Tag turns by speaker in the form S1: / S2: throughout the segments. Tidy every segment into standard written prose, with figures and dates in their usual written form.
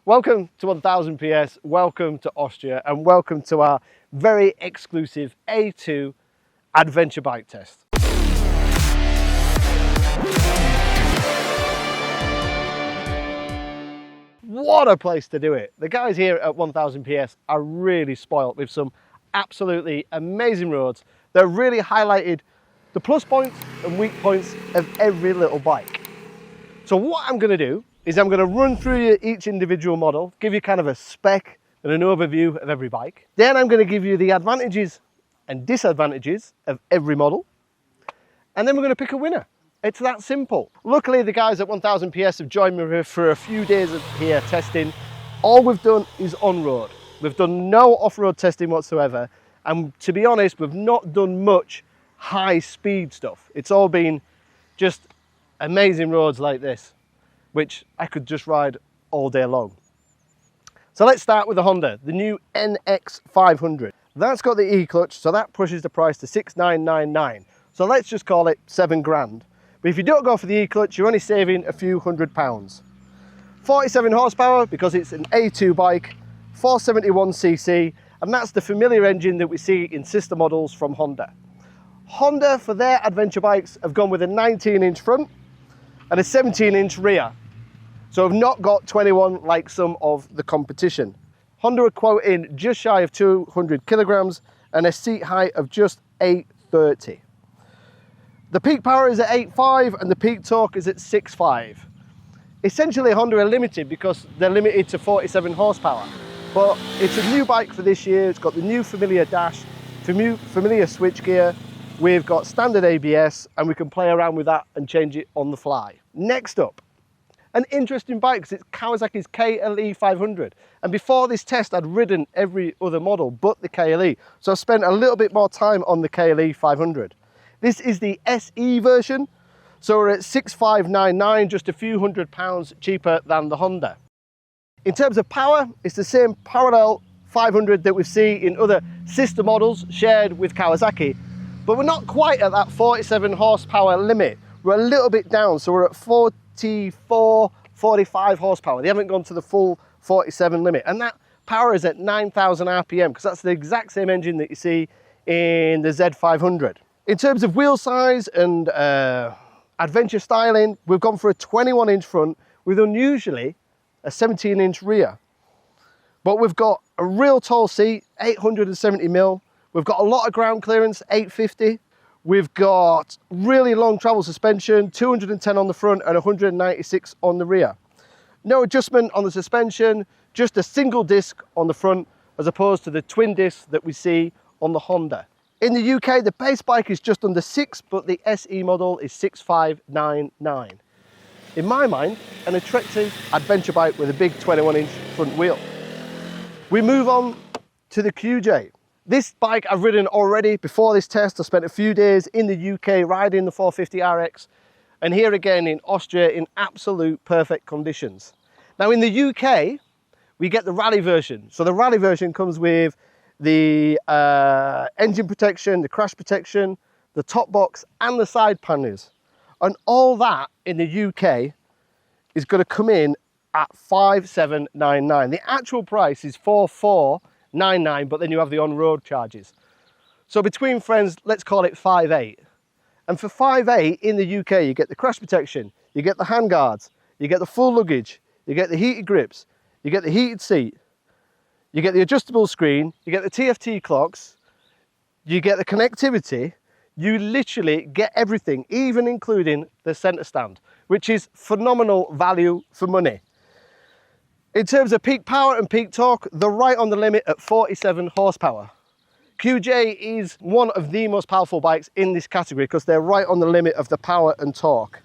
S1: Welcome to 1000 PS, welcome to Austria, and welcome to our very exclusive A2 adventure bike test. What a place to do it. The guys here at 1000 PS are really spoilt with some absolutely amazing roads that really highlighted the plus points and weak points of every little bike. So what I'm going to do is I'm going to run through each individual model, give you kind of a spec and an overview of every bike. Then I'm going to give you the advantages and disadvantages of every model. And then we're going to pick a winner. It's that simple. Luckily, the guys at 1000 PS have joined me for a few days here testing. All we've done is on-road. We've done no off-road testing whatsoever. And to be honest, we've not done much high-speed stuff. It's all been just amazing roads like this, which I could just ride all day long. So let's start with the Honda, the new NX500. That's got the E-clutch, so that pushes the price to 6,999. So let's just call it 7 grand. But if you don't go for the E-clutch, you're only saving a few £100. 47 horsepower because it's an A2 bike, 471cc, and that's the familiar engine that we see in sister models from Honda. Honda, for their adventure bikes, have gone with a 19-inch front and a 17-inch rear. So I've not got 21 like some of the competition. Honda are quoting just shy of 200 kilograms and a seat height of just 830. The peak power is at 8.5 and the peak torque is at 6.5. Essentially, Honda are limited because they're limited to 47 horsepower. But it's a new bike for this year. It's got the new familiar dash, familiar switchgear. We've got standard ABS and we can play around with that and change it on the fly. Next up, an interesting bike because it's Kawasaki's KLE 500. And before this test, I'd ridden every other model but the KLE. So I spent a little bit more time on the KLE 500. This is the SE version. So we're at 6,599, just a few £100 cheaper than the Honda. In terms of power, it's the same parallel 500 that we see in other sister models shared with Kawasaki. But we're not quite at that 47 horsepower limit. We're a little bit down, so we're at 44, 45 horsepower. They haven't gone to the full 47 limit. And that power is at 9,000 RPM, because that's the exact same engine that you see in the Z500. In terms of wheel size and adventure styling, we've gone for a 21-inch front with unusually a 17-inch rear. But we've got a real tall seat, 870mm. We've got a lot of ground clearance, 850. We've got really long travel suspension, 210 on the front and 196 on the rear. No adjustment on the suspension, just a single disc on the front as opposed to the twin discs that we see on the Honda. In the UK, the base bike is just under 6, but the SE model is 6,599. In my mind, an attractive adventure bike with a big 21-inch front wheel. We move on to the QJ. This bike I've ridden already before this test. I spent a few days in the UK riding the 450 RX, and here again in Austria in absolute perfect conditions. Now in the UK, we get the rally version. So the rally version comes with the engine protection, the crash protection, the top box and the side panniers. And all that in the UK is going to come in at 5,799. The actual price is 4,499, but then you have the on-road charges. So between friends, let's call it 5,800. And for 5,800 in the UK, you get the crash protection, you get the handguards, you get the full luggage, you get the heated grips, you get the heated seat, you get the adjustable screen, you get the TFT clocks, you get the connectivity. You literally get everything, even including the center stand, which is phenomenal value for money. In terms of peak power and peak torque, they're right on the limit at 47 horsepower. QJ is one of the most powerful bikes in this category because they're right on the limit of the power and torque.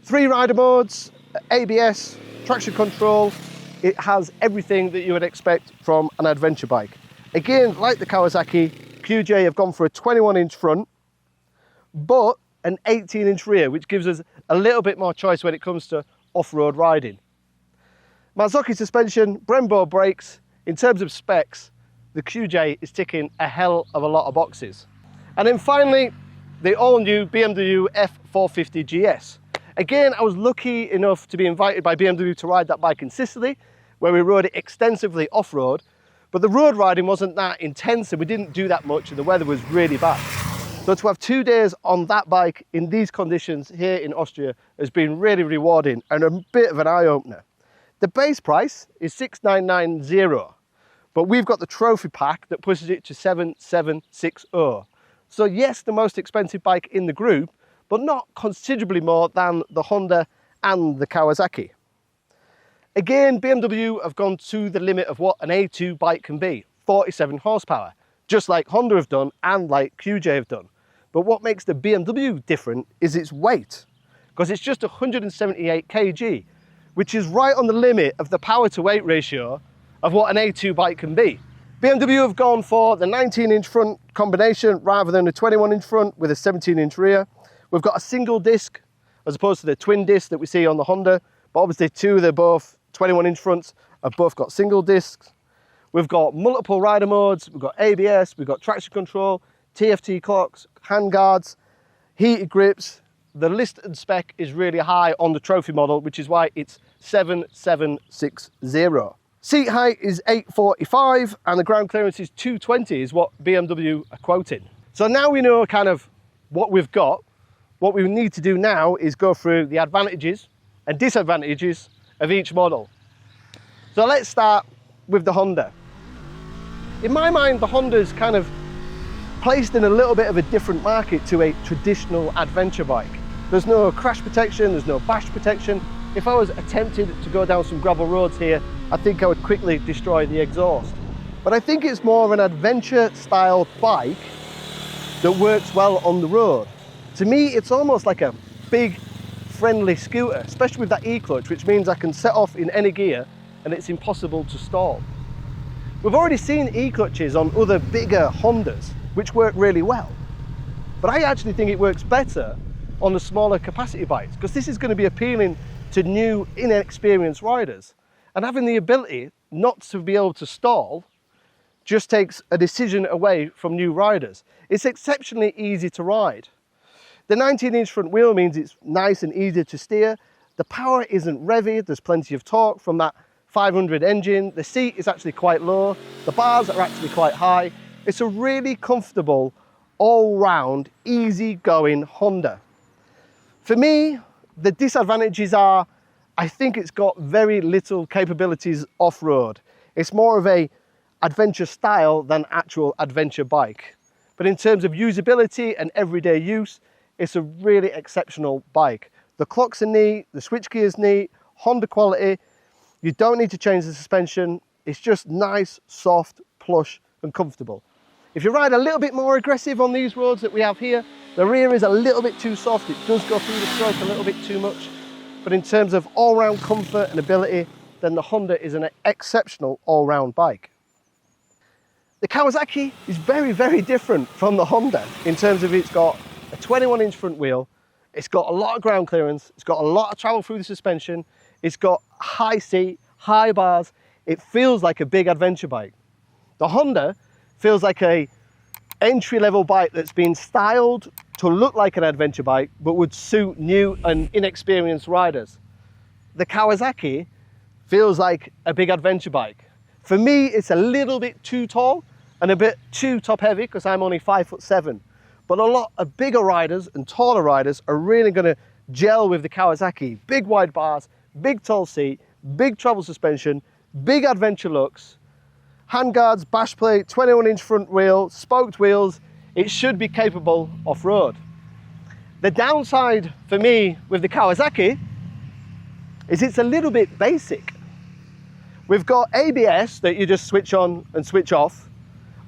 S1: 3 rider modes, ABS, traction control. It has everything that you would expect from an adventure bike. Again, like the Kawasaki, QJ have gone for a 21-inch front, but an 18-inch rear, which gives us a little bit more choice when it comes to off-road riding. Marzocchi suspension, Brembo brakes. In terms of specs, the QJ is ticking a hell of a lot of boxes. And then finally, the all-new BMW F450 GS. Again, I was lucky enough to be invited by BMW to ride that bike in Sicily, where we rode it extensively off-road, but the road riding wasn't that intense and we didn't do that much and the weather was really bad. So to have 2 days on that bike in these conditions here in Austria has been really rewarding and a bit of an eye-opener. The base price is 6,990, but we've got the trophy pack that pushes it to 7,760. So yes, the most expensive bike in the group, but not considerably more than the Honda and the Kawasaki. Again, BMW have gone to the limit of what an A2 bike can be, 47 horsepower, just like Honda have done and like QJ have done. But what makes the BMW different is its weight, because it's just 178 kg, which is right on the limit of the power to weight ratio of what an A2 bike can be. BMW have gone for the 19-inch front combination rather than a 21-inch front with a 17-inch rear. We've got a single disc as opposed to the twin disc that we see on the Honda, but obviously they're both 21-inch fronts, have both got single discs. We've got multiple rider modes, we've got ABS, we've got traction control, TFT clocks, handguards, heated grips. The list and spec is really high on the trophy model, which is why it's 7,760. Seat height is 845 and the ground clearance is 220 is what BMW are quoting. So now we know kind of what we've got. What we need to do now is go through the advantages and disadvantages of each model. So let's start with the Honda. In my mind, the Honda's kind of placed in a little bit of a different market to a traditional adventure bike. There's no crash protection, there's no bash protection. If I was attempted to go down some gravel roads here, I think I would quickly destroy the exhaust. But I think it's more of an adventure style bike that works well on the road. To me, it's almost like a big, friendly scooter, especially with that E-clutch, which means I can set off in any gear and it's impossible to stall. We've already seen E-clutches on other bigger Hondas, which work really well. But I actually think it works better on the smaller capacity bikes, because this is going to be appealing to new, inexperienced riders. And having the ability not to be able to stall just takes a decision away from new riders. It's exceptionally easy to ride. The 19-inch front wheel means it's nice and easy to steer. The power isn't revvy, there's plenty of torque from that 500 engine. The seat is actually quite low. The bars are actually quite high. It's a really comfortable, all-round, easy-going Honda. For me, the disadvantages are, I think it's got very little capabilities off-road. It's more of a adventure style than actual adventure bike. But in terms of usability and everyday use, it's a really exceptional bike. The clocks are neat, the switchgear is neat, Honda quality. You don't need to change the suspension. It's just nice, soft, plush and comfortable. If you ride a little bit more aggressive on these roads that we have here, the rear is a little bit too soft. It does go through the stroke a little bit too much. But in terms of all-round comfort and ability, then the Honda is an exceptional all-round bike. The Kawasaki is very, very different from the Honda in terms of it's got a 21-inch front wheel, it's got a lot of ground clearance, it's got a lot of travel through the suspension, it's got high seat, high bars. It feels like a big adventure bike. The Honda feels like a entry-level bike that's been styled to look like an adventure bike, but would suit new and inexperienced riders. The Kawasaki feels like a big adventure bike. For me, it's a little bit too tall and a bit too top-heavy because I'm only 5'7". But a lot of bigger riders and taller riders are really going to gel with the Kawasaki. Big wide bars, big tall seat, big travel suspension, big adventure looks, handguards, bash plate, 21-inch front wheel, spoked wheels. It should be capable off-road. The downside for me with the Kawasaki is it's a little bit basic. We've got ABS that you just switch on and switch off.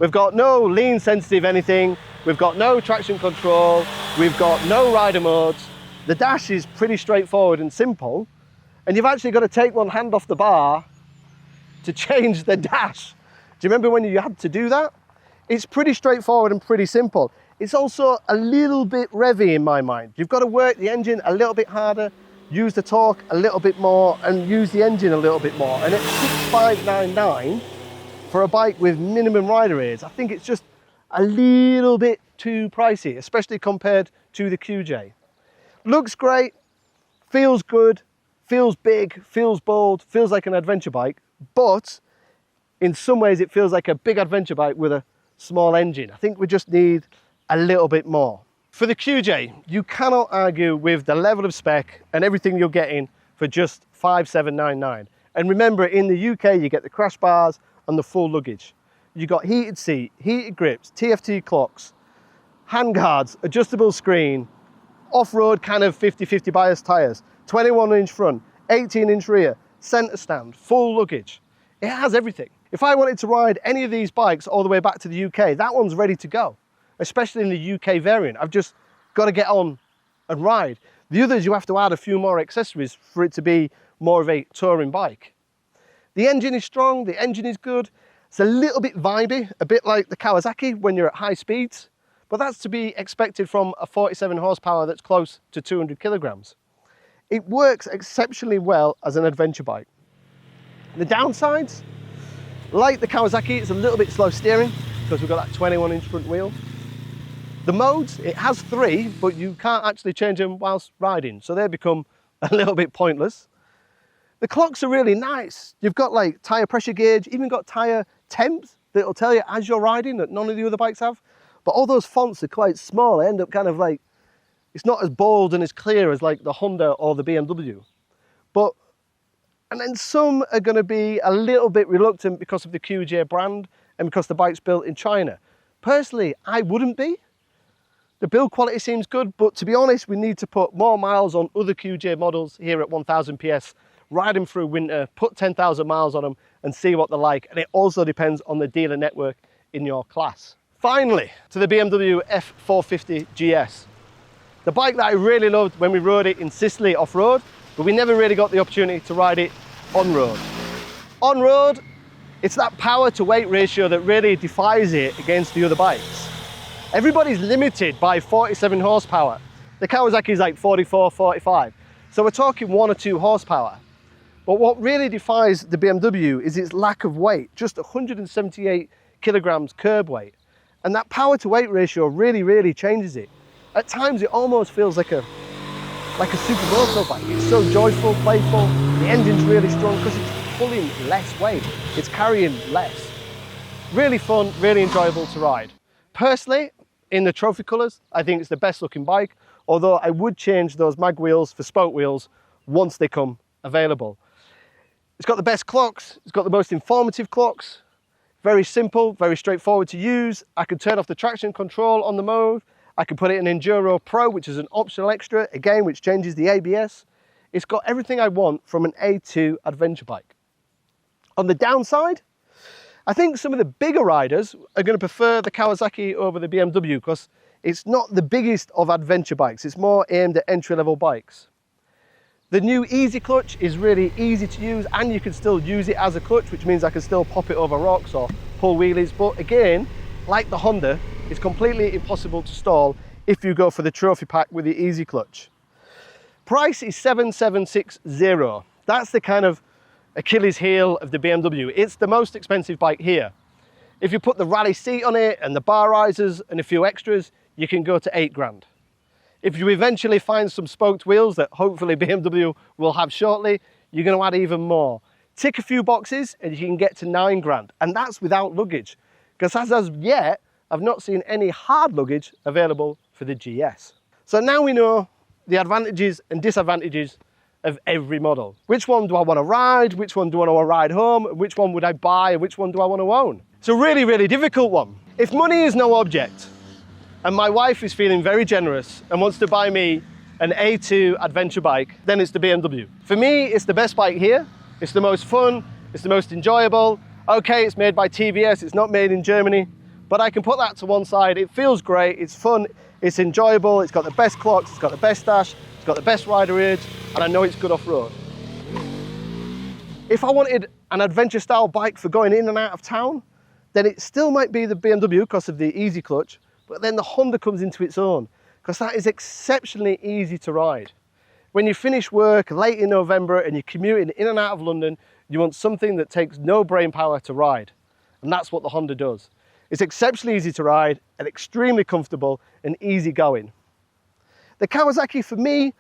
S1: We've got no lean sensitive anything. We've got no traction control. We've got no rider modes. The dash is pretty straightforward and simple. And you've actually got to take one hand off the bar to change the dash. Do you remember when you had to do that? It's pretty straightforward and pretty simple. It's also a little bit revvy in my mind. You've got to work the engine a little bit harder, use the torque a little bit more, and use the engine a little bit more. And at 6,599 for a bike with minimum rider aids, I think it's just a little bit too pricey, especially compared to the QJ. Looks great, feels good, feels big, feels bold, feels like an adventure bike, but in some ways it feels like a big adventure bike with a small engine. I think we just need a little bit more. For the QJ, you cannot argue with the level of spec and everything you're getting for just 5,799. And remember, in the UK, you get the crash bars and the full luggage. You got heated seat, heated grips, TFT clocks, handguards, adjustable screen, off-road kind of 50/50 bias tyres, 21-inch front, 18-inch rear, centre stand, full luggage. It has everything. If I wanted to ride any of these bikes all the way back to the UK, that one's ready to go, especially in the UK variant. I've just got to get on and ride. The others, you have to add a few more accessories for it to be more of a touring bike. The engine is strong, the engine is good. It's a little bit vibey, a bit like the Kawasaki when you're at high speeds, but that's to be expected from a 47 horsepower that's close to 200 kilograms. It works exceptionally well as an adventure bike. The downsides, like the Kawasaki, it's a little bit slow steering because we've got that 21-inch front wheel. The modes, it has 3, but you can't actually change them whilst riding, so they become a little bit pointless. The clocks are really nice. You've got like tyre pressure gauge, even got tyre temps that'll tell you as you're riding that none of the other bikes have. But all those fonts are quite small. They end up kind of like, it's not as bold and as clear as like the Honda or the BMW. And then some are going to be a little bit reluctant because of the QJ brand and because the bike's built in China. Personally, I wouldn't be. The build quality seems good, but to be honest, we need to put more miles on other QJ models here at 1000 PS, ride them through winter, put 10,000 miles on them and see what they're like. And it also depends on the dealer network in your class. Finally, to the BMW F450 GS. The bike that I really loved when we rode it in Sicily off-road, but we never really got the opportunity to ride it on-road. On-road, it's that power to weight ratio that really defies it against the other bikes. Everybody's limited by 47 horsepower. The Kawasaki is like 44, 45. So we're talking 1 or 2 horsepower. But what really defies the BMW is its lack of weight, just 178 kilograms curb weight. And that power to weight ratio really, really changes it. At times it almost feels like a supermoto bike. It's so joyful, playful, the engine's really strong because it's pulling less weight, it's carrying less. Really fun, really enjoyable to ride. Personally, in the trophy colours, I think it's the best looking bike, although I would change those mag wheels for spoke wheels once they come available. It's got the best clocks, it's got the most informative clocks, very simple, very straightforward to use. I can turn off the traction control on the mode. I can put it in Enduro Pro, which is an optional extra, again, which changes the ABS. It's got everything I want from an A2 adventure bike. On the downside, I think some of the bigger riders are going to prefer the Kawasaki over the BMW because it's not the biggest of adventure bikes. It's more aimed at entry-level bikes. The new Easy Clutch is really easy to use and you can still use it as a clutch, which means I can still pop it over rocks or pull wheelies. But again, like the Honda, it's completely impossible to stall if you go for the trophy pack with the Easy Clutch. Price is 7,760. That's the kind of Achilles heel of the BMW. It's the most expensive bike here. If you put the rally seat on it and the bar risers and a few extras, you can go to 8 grand. If you eventually find some spoked wheels that hopefully BMW will have shortly, you're going to add even more. Tick a few boxes and you can get to 9 grand, and that's without luggage. Because as of yet, I've not seen any hard luggage available for the GS. So now we know the advantages and disadvantages of every model. Which one do I want to ride? Which one do I want to ride home? Which one would I buy? Which one do I want to own? It's a really, really difficult one. If money is no object, and my wife is feeling very generous and wants to buy me an A2 adventure bike, then it's the BMW. For me, it's the best bike here. It's the most fun, it's the most enjoyable. Okay, it's made by TVS, it's not made in Germany, but I can put that to one side. It feels great, it's fun, it's enjoyable, it's got the best clocks, it's got the best dash, it's got the best rider edge, and I know it's good off-road. If I wanted an adventure style bike for going in and out of town, then it still might be the BMW because of the Easy Clutch, but then the Honda comes into its own because that is exceptionally easy to ride. When you finish work late in November and you're commuting in and out of London, you want something that takes no brain power to ride. And that's what the Honda does. It's exceptionally easy to ride and extremely comfortable and easy going. The Kawasaki, for me,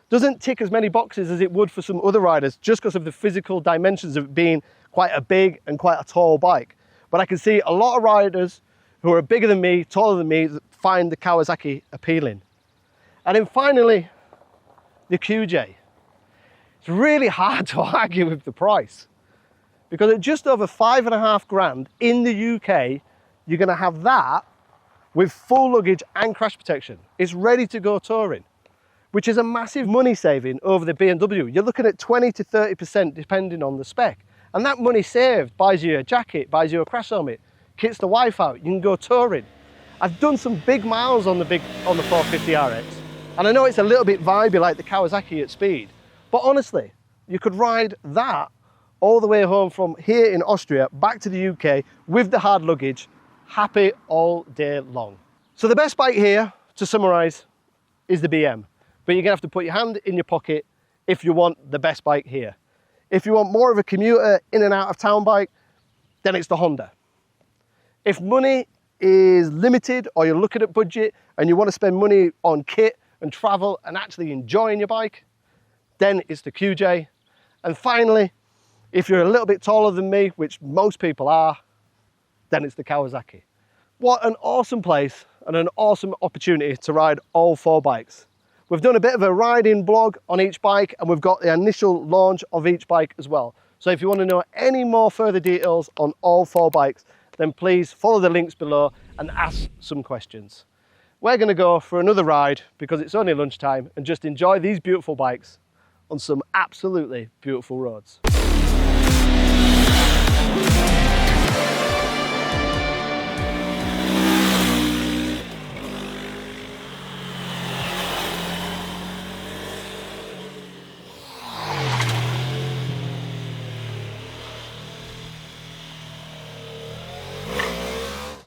S1: Doesn't tick as many boxes as it would for some other riders just because of the physical dimensions of it being quite a big and quite a tall bike. But I can see a lot of riders who are bigger than me, taller than me, that find the Kawasaki appealing. And then finally, the QJ. It's really hard to argue with the price, because at just over 5.5 grand in the UK, you're going to have that with full luggage and crash protection. It's ready to go touring, which is a massive money saving over the BMW. You're looking at 20 to 30% depending on the spec. And that money saved buys you a jacket, buys you a crash helmet, kits the wife out, you can go touring. I've done some big miles on the 450 RX, and I know it's a little bit vibey like the Kawasaki at speed, but honestly, you could ride that all the way home from here in Austria back to the UK with the hard luggage, happy all day long. So the best bike here, to summarize, is the BM, but you're gonna have to put your hand in your pocket if you want the best bike here. If you want more of a commuter in and out of town bike, then it's the Honda. If money is limited, or you're looking at budget and you want to spend money on kit and travel and actually enjoying your bike, then it's the QJ. And finally, if you're a little bit taller than me, which most people are, then it's the Kawasaki. What an awesome place and an awesome opportunity to ride all 4 bikes. We've done a bit of a riding blog on each bike, and we've got the initial launch of each bike as well. So if you want to know any more further details on all 4 bikes, then please follow the links below and ask some questions. We're going to go for another ride because it's only lunchtime and just enjoy these beautiful bikes on some absolutely beautiful roads.